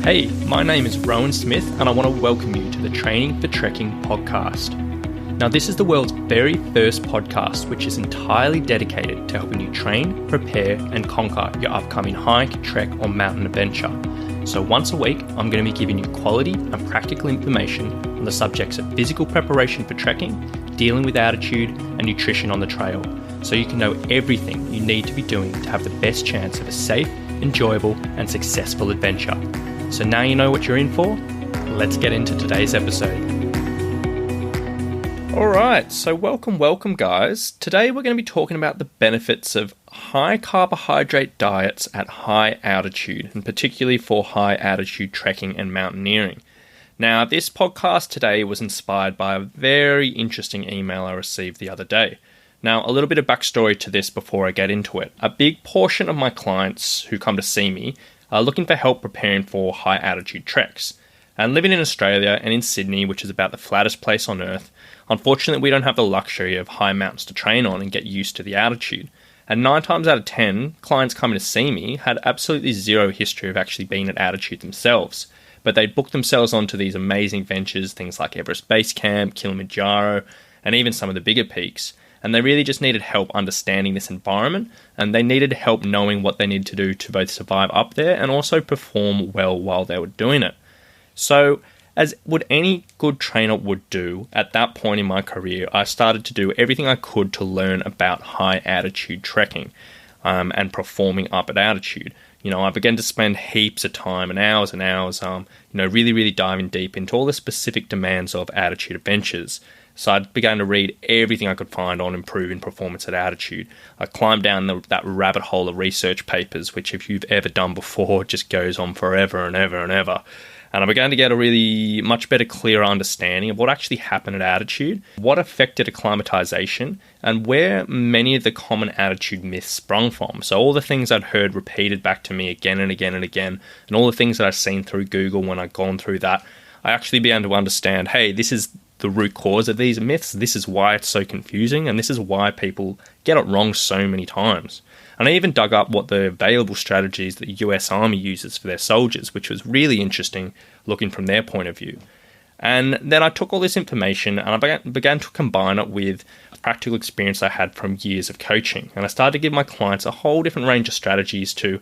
Hey, my name is Rowan Smith and I want to welcome you to the Training for Trekking podcast. Now, this is the world's very first podcast which is entirely dedicated to helping you train, prepare and conquer your upcoming hike, trek or mountain adventure. So once a week, I'm going to be giving you quality and practical information on the subjects of physical preparation for trekking, dealing with altitude and nutrition on the trail, so you can know everything you need to be doing to have the best chance of a safe, enjoyable and successful adventure. So now you know what you're in for. Let's get into today's episode. Alright, so welcome guys. Today we're going to be talking about the benefits of high carbohydrate diets at high altitude, and particularly for high altitude trekking and mountaineering. Now, this podcast today was inspired by a very interesting email I received the other day. Now, a little bit of backstory to this before I get into it. A big portion of my clients who come to see me are looking for help preparing for high altitude treks. And living in Australia and in Sydney, which is about the flattest place on earth, unfortunately we don't have the luxury of high mountains to train on and get used to the altitude. And 9 times out of 10, clients coming to see me had absolutely zero history of actually being at altitude themselves. But they'd booked themselves onto these amazing ventures, things like Everest Base Camp, Kilimanjaro, and even some of the bigger peaks. And they really just needed help understanding this environment, and they needed help knowing what they needed to do to both survive up there and also perform well while they were doing it. So, as would any good trainer would do, at that point in my career, I started to do everything I could to learn about high altitude trekking and performing up at altitude. You know, I began to spend heaps of time and hours, really diving deep into all the specific demands of altitude adventures. So I began to read everything I could find on improving performance at altitude. I climbed down that rabbit hole of research papers, which if you've ever done before, just goes on forever and ever and ever. And I began to get a really much better, clearer understanding of what actually happened at altitude, what affected acclimatization, and where many of the common altitude myths sprung from. So all the things I'd heard repeated back to me again and again and again, and all the things that I'd seen through Google when I'd gone through that, I actually began to understand, hey, this is the root cause of these myths, this is why it's so confusing, and this is why people get it wrong so many times. And I even dug up what the available strategies that the US Army uses for their soldiers, which was really interesting looking from their point of view. And then I took all this information and I began to combine it with practical experience I had from years of coaching. And I started to give my clients a whole different range of strategies to,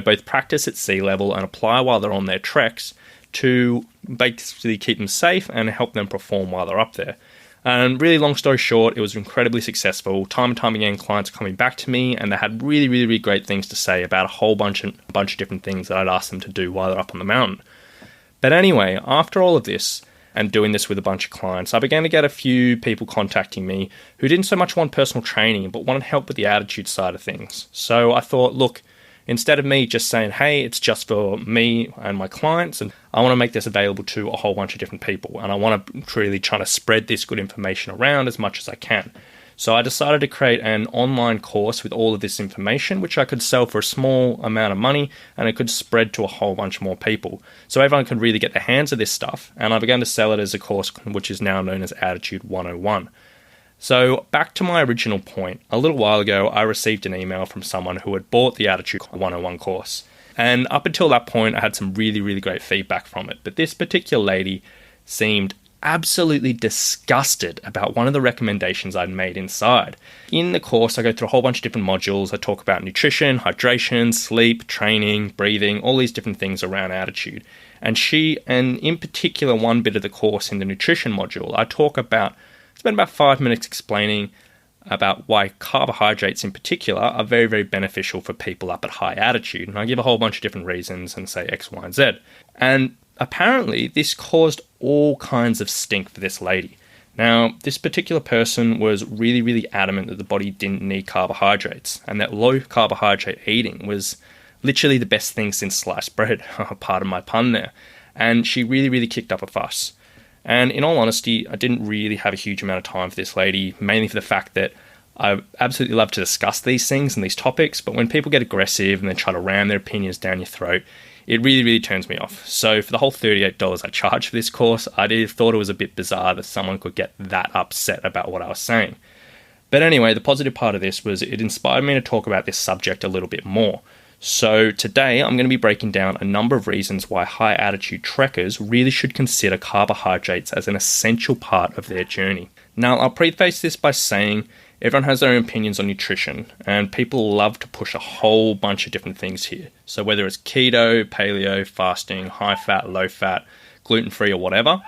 both practice at sea level and apply while they're on their treks to basically keep them safe and help them perform while they're up there. And really long story short, it was incredibly successful. Time and time again, clients are coming back to me and they had really great things to say about a whole bunch of different things that I'd asked them to do while they're up on the mountain. But anyway, after all of this and doing this with a bunch of clients, I began to get a few people contacting me who didn't so much want personal training, but wanted help with the altitude side of things. So I thought, look, instead of me just saying, hey, it's just for me and my clients, and I want to make this available to a whole bunch of different people, and I want to really try to spread this good information around as much as I can. So I decided to create an online course with all of this information, which I could sell for a small amount of money, and it could spread to a whole bunch more people. So everyone could really get their hands on this stuff, and I began to sell it as a course which is now known as Altitude 101. So back to my original point, a little while ago I received an email from someone who had bought the Altitude 101 course. And up until that point I had some really great feedback from it. But this particular lady seemed absolutely disgusted about one of the recommendations I'd made inside. In the course I go through a whole bunch of different modules. I talk about nutrition, hydration, sleep, training, breathing, all these different things around altitude. And in particular one bit of the course in the nutrition module, I spend about 5 minutes explaining about why carbohydrates in particular are very beneficial for people up at high altitude. And I give a whole bunch of different reasons and say X, Y, and Z. And apparently this caused all kinds of stink for this lady. Now, this particular person was really adamant that the body didn't need carbohydrates and that low carbohydrate eating was literally the best thing since sliced bread, pardon my pun there. And she really kicked up a fuss. And in all honesty, I didn't really have a huge amount of time for this lady, mainly for the fact that I absolutely love to discuss these things and these topics, but when people get aggressive and they try to ram their opinions down your throat, it really turns me off. So for the whole $38 I charged for this course, I thought it was a bit bizarre that someone could get that upset about what I was saying. But anyway, the positive part of this was it inspired me to talk about this subject a little bit more. So today I'm going to be breaking down a number of reasons why high altitude trekkers really should consider carbohydrates as an essential part of their journey. Now, I'll preface this by saying everyone has their own opinions on nutrition, and people love to push a whole bunch of different things here. So whether it's keto, paleo, fasting, high fat, low fat, gluten-free or whatever,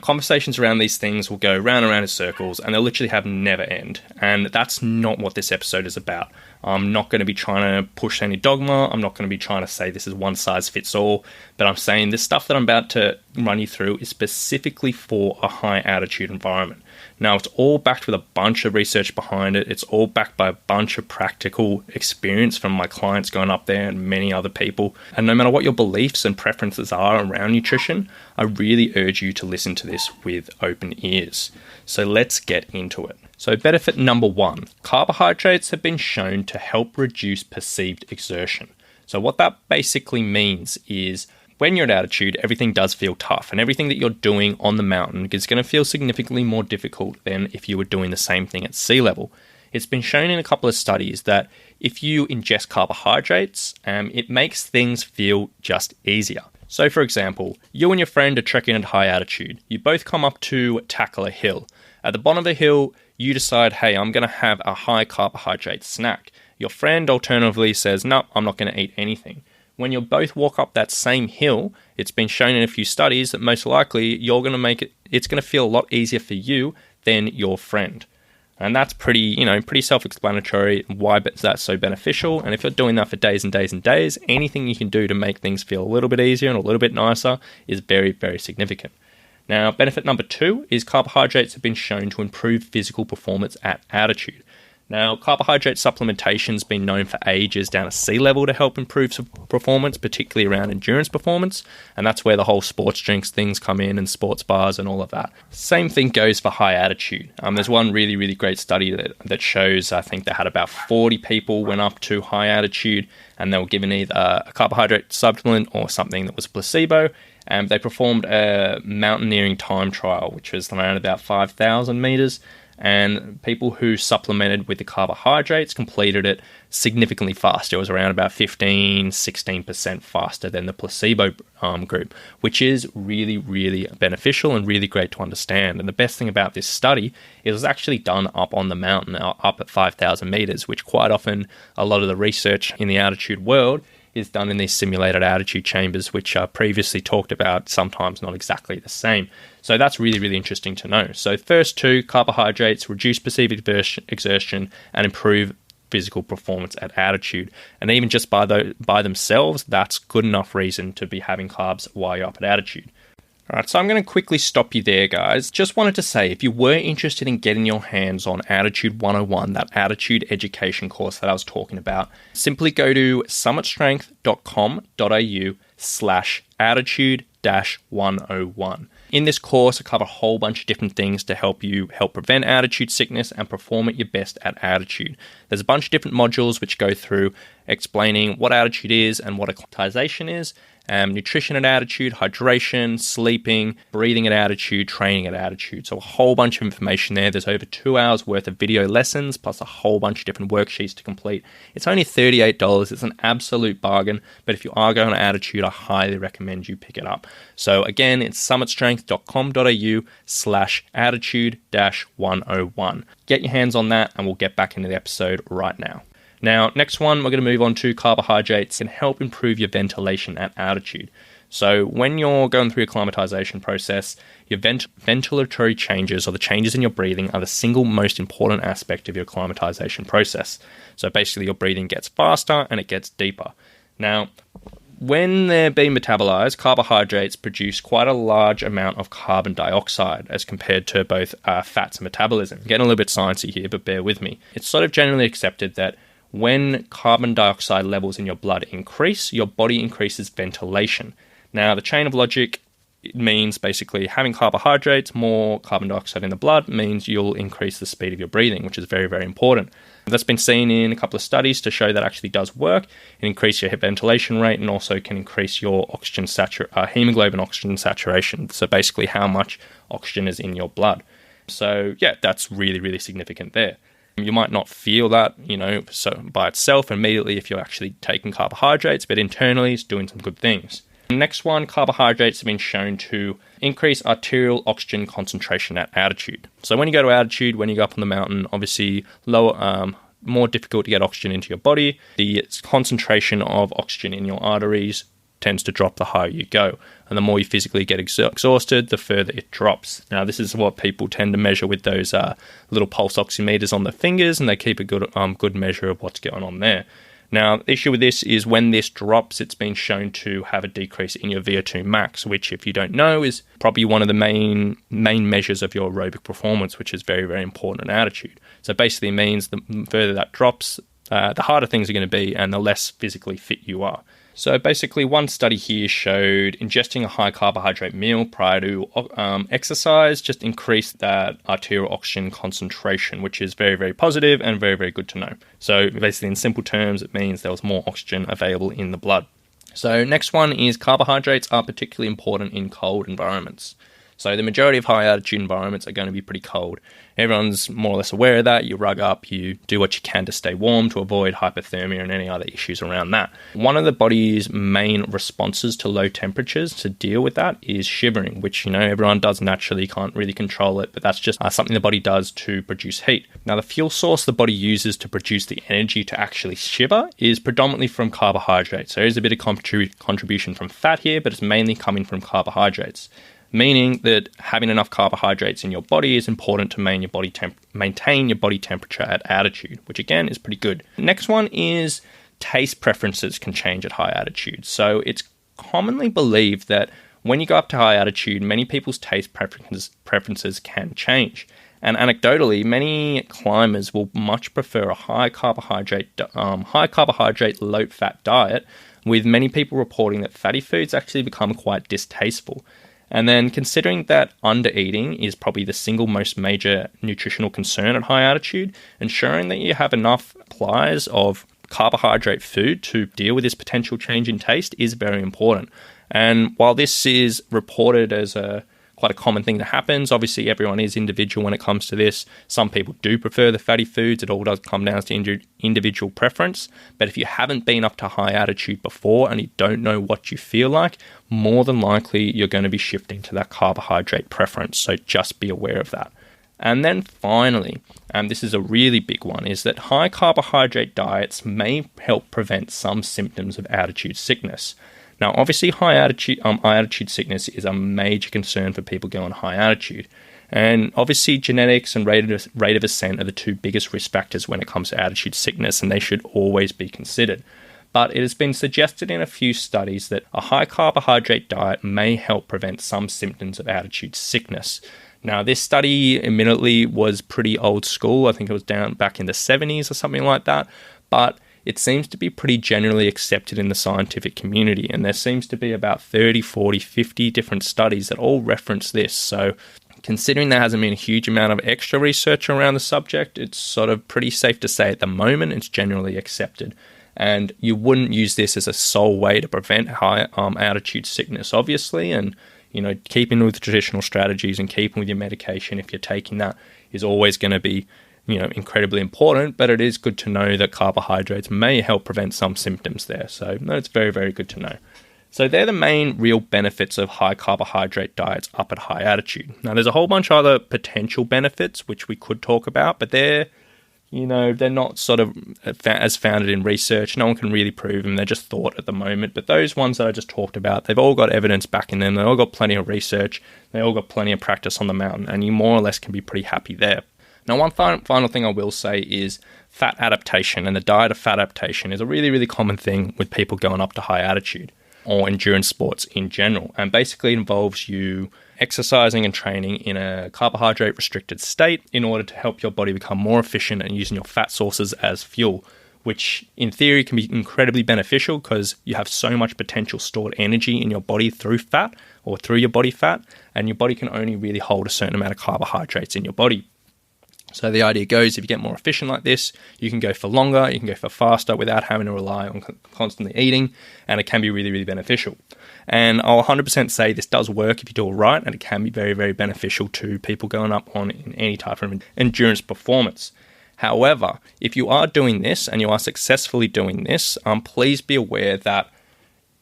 conversations around these things will go round and round in circles, and they'll literally have never end. And that's not what this episode is about. I'm not going to be trying to push any dogma. I'm not going to be trying to say this is one size fits all. But I'm saying this stuff that I'm about to run you through is specifically for a high altitude environment. Now, it's all backed with a bunch of research behind it. It's all backed by a bunch of practical experience from my clients going up there and many other people. And no matter what your beliefs and preferences are around nutrition, I really urge you to listen to this with open ears. So let's get into it. So benefit number 1, carbohydrates have been shown to help reduce perceived exertion. So what that basically means is when you're at altitude, everything does feel tough, and everything that you're doing on the mountain is going to feel significantly more difficult than if you were doing the same thing at sea level. It's been shown in a couple of studies that if you ingest carbohydrates, it makes things feel just easier. So for example, you and your friend are trekking at high altitude. You both come up to tackle a hill. At the bottom of the hill, you decide, hey, I'm going to have a high carbohydrate snack. Your friend alternatively says, no, I'm not going to eat anything. When you both walk up that same hill, it's been shown in a few studies that most likely it's going to feel a lot easier for you than your friend. And that's pretty self-explanatory why that's so beneficial. And if you're doing that for days and days and days, anything you can do to make things feel a little bit easier and a little bit nicer is very, very significant. Now, benefit number 2 is carbohydrates have been shown to improve physical performance at altitude. Now, carbohydrate supplementation has been known for ages down at sea level to help improve performance, particularly around endurance performance, and that's where the whole sports drinks things come in and sports bars and all of that. Same thing goes for high altitude. There's one really, really great study that shows, I think they had about 40 people went up to high altitude and they were given either a carbohydrate supplement or something that was a placebo. And they performed a mountaineering time trial, which was around about 5,000 meters. And people who supplemented with the carbohydrates completed it significantly faster. It was around about 16% faster than the placebo group, which is really, really beneficial and really great to understand. And the best thing about this study is it was actually done up on the mountain, up at 5,000 meters, which quite often a lot of the research in the altitude world is done in these simulated altitude chambers, which are previously talked about, sometimes not exactly the same. So that's really, really interesting to know. So first 2, carbohydrates reduce perceived exertion and improve physical performance at altitude. And even just by themselves, that's good enough reason to be having carbs while you're up at altitude. Alright, so I'm going to quickly stop you there, guys. Just wanted to say, if you were interested in getting your hands on Altitude 101, that altitude education course that I was talking about, simply go to summitstrength.com.au/altitude-101. In this course, I cover a whole bunch of different things to help prevent altitude sickness and perform at your best at altitude. There's a bunch of different modules which go through explaining what altitude is and what acclimatization is, nutrition at altitude, hydration, sleeping, breathing at altitude, training at altitude. So a whole bunch of information there. There's over 2 hours worth of video lessons, plus a whole bunch of different worksheets to complete. It's only $38. It's an absolute bargain, but if you are going to altitude, I highly recommend you pick it up. So again, it's summitstrength.com.au/altitude-101. Get your hands on that, and we'll get back into the episode right now. Now, next one, we're going to move on to carbohydrates and help improve your ventilation at altitude. So when you're going through your acclimatization process, your ventilatory changes, or the changes in your breathing, are the single most important aspect of your acclimatization process. So basically your breathing gets faster and it gets deeper. Now, when they're being metabolized, carbohydrates produce quite a large amount of carbon dioxide as compared to both fats and metabolism. Getting a little bit sciencey here, but bear with me. It's sort of generally accepted that when carbon dioxide levels in your blood increase, your body increases ventilation. Now, the chain of logic means basically having carbohydrates, more carbon dioxide in the blood means you'll increase the speed of your breathing, which is very, very important. That's been seen in a couple of studies to show that actually does work. It increases your ventilation rate and also can increase your hemoglobin oxygen saturation. So basically how much oxygen is in your blood. So yeah, that's really, really significant there. You might not feel that, so by itself immediately if you're actually taking carbohydrates, but internally it's doing some good things. Next one, carbohydrates have been shown to increase arterial oxygen concentration at altitude. So when you go to altitude, when you go up on the mountain, obviously more difficult to get oxygen into your body. The concentration of oxygen in your arteries tends to drop the higher you go. And the more you physically get exhausted, the further it drops. Now, this is what people tend to measure with those little pulse oximeters on their fingers, and they keep a good measure of what's going on there. Now, the issue with this is when this drops, it's been shown to have a decrease in your VO2 max, which, if you don't know, is probably one of the main measures of your aerobic performance, which is very, very important at altitude. So basically means the further that drops, the harder things are going to be and the less physically fit you are. So basically, one study here showed ingesting a high carbohydrate meal prior to exercise just increased that arterial oxygen concentration, which is very, very positive and very, very good to know. So basically, in simple terms, it means there was more oxygen available in the blood. So next one is carbohydrates are particularly important in cold environments. So the majority of high altitude environments are going to be pretty cold. Everyone's more or less aware of that. You rug up, you do what you can to stay warm to avoid hypothermia and any other issues around that. One of the body's main responses to low temperatures to deal with that is shivering, which, everyone does naturally, can't really control it, but that's just something the body does to produce heat. Now, the fuel source the body uses to produce the energy to actually shiver is predominantly from carbohydrates. So there's a bit of contribution from fat here, but it's mainly coming from carbohydrates. Meaning that having enough carbohydrates in your body is important to maintain your body temperature at altitude, which again is pretty good. Next one is taste preferences can change at high altitude. So it's commonly believed that when you go up to high altitude, many people's taste preferences can change. And anecdotally, many climbers will much prefer a high carbohydrate, low-fat diet, with many people reporting that fatty foods actually become quite distasteful. And then considering that undereating is probably the single most major nutritional concern at high altitude, ensuring that you have enough supplies of carbohydrate food to deal with this potential change in taste is very important. And while this is reported as quite a common thing that happens, obviously everyone is individual when it comes to this. Some people do prefer the fatty foods. It all does come down to individual preference. But if you haven't been up to high altitude before and you don't know what you feel like, more than likely you're going to be shifting to that carbohydrate preference. So just be aware of that. And then finally, and this is a really big one, is that high carbohydrate diets may help prevent some symptoms of altitude sickness. Now, obviously, high altitude sickness is a major concern for people going high altitude. And obviously, genetics and rate of ascent are the two biggest risk factors when it comes to altitude sickness, and they should always be considered. But it has been suggested in a few studies that a high carbohydrate diet may help prevent some symptoms of altitude sickness. Now, this study admittedly was pretty old school. I think it was down back in the 70s or something like that. But it seems to be pretty generally accepted in the scientific community, and there seems to be about 30, 40, 50 different studies that all reference this. So considering there hasn't been a huge amount of extra research around the subject, it's sort of pretty safe to say at the moment it's generally accepted. And you wouldn't use this as a sole way to prevent high altitude sickness, obviously, and keeping with traditional strategies and keeping with your medication if you're taking that is always going to be incredibly important, but it is good to know that carbohydrates may help prevent some symptoms there. So it's very, very good to know. So they're the main real benefits of high carbohydrate diets up at high altitude. Now, there's a whole bunch of other potential benefits which we could talk about, but they're not sort of as founded in research. No one can really prove them. They're just thought at the moment. But those ones that I just talked about, they've all got evidence backing them. They've all got plenty of research. They all got plenty of practice on the mountain, and you more or less can be pretty happy there. Now, one final thing I will say is fat adaptation, and the diet of fat adaptation is a really, really common thing with people going up to high altitude or endurance sports in general. And basically involves you exercising and training in a carbohydrate restricted state in order to help your body become more efficient and using your fat sources as fuel, which in theory can be incredibly beneficial because you have so much potential stored energy in your body through fat or through your body fat, and your body can only really hold a certain amount of carbohydrates in your body. So the idea goes, if you get more efficient like this, you can go for longer, you can go for faster without having to rely on constantly eating, and it can be really, really beneficial. And I'll 100% say this does work if you do it right, and it can be very, very beneficial to people going up on in any type of endurance performance. However, if you are doing this and you are successfully doing this, please be aware that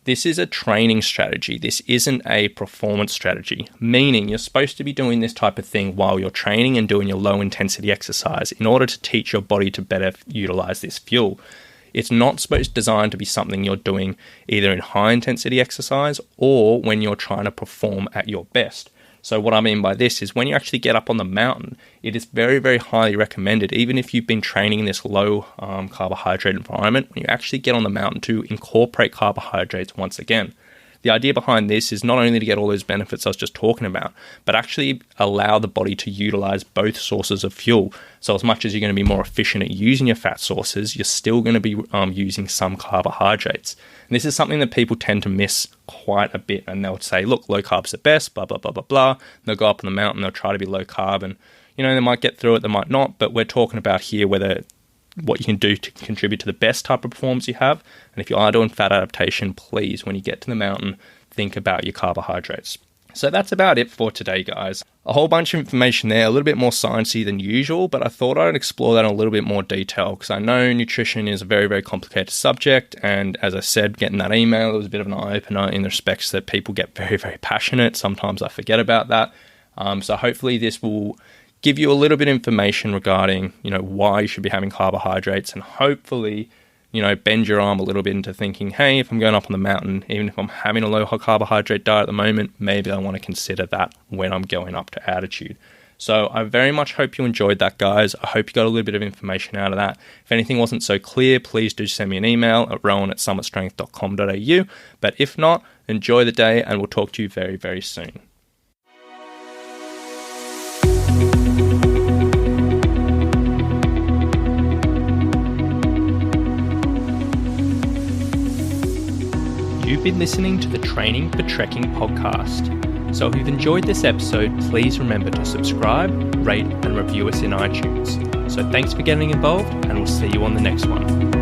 this is a training strategy. This isn't a performance strategy, meaning you're supposed to be doing this type of thing while you're training and doing your low intensity exercise in order to teach your body to better utilize this fuel. It's not designed to be something you're doing either in high intensity exercise or when you're trying to perform at your best. So what I mean by this is when you actually get up on the mountain, it is very, very highly recommended, even if you've been training in this low carbohydrate environment, when you actually get on the mountain to incorporate carbohydrates once again. The idea behind this is not only to get all those benefits I was just talking about, but actually allow the body to utilize both sources of fuel. So as much as you're going to be more efficient at using your fat sources, you're still going to be using some carbohydrates. And this is something that people tend to miss quite a bit. And they'll say, look, low carb's the best, blah, blah, blah, blah, blah. And they'll go up on the mountain, they'll try to be low carb. And, they might get through it, they might not. But we're talking about here what you can do to contribute to the best type of performance you have. And if you are doing fat adaptation, please, when you get to the mountain, think about your carbohydrates. So that's about it for today, guys. A whole bunch of information there, a little bit more sciencey than usual, but I thought I'd explore that in a little bit more detail because I know nutrition is a very, very complicated subject. And as I said, getting that email, it was a bit of an eye-opener in the respects that people get very, very passionate. Sometimes I forget about that. So hopefully this will give you a little bit of information regarding, why you should be having carbohydrates and hopefully, bend your arm a little bit into thinking, hey, if I'm going up on the mountain, even if I'm having a low carbohydrate diet at the moment, maybe I want to consider that when I'm going up to altitude. So I very much hope you enjoyed that, guys. I hope you got a little bit of information out of that. If anything wasn't so clear, please do send me an email at rowan@summitstrength.com.au. But if not, enjoy the day and we'll talk to you very, very soon. You've been listening to the Training for Trekking podcast. So if you've enjoyed this episode, please remember to subscribe, rate, and review us in iTunes. So thanks for getting involved, and we'll see you on the next one.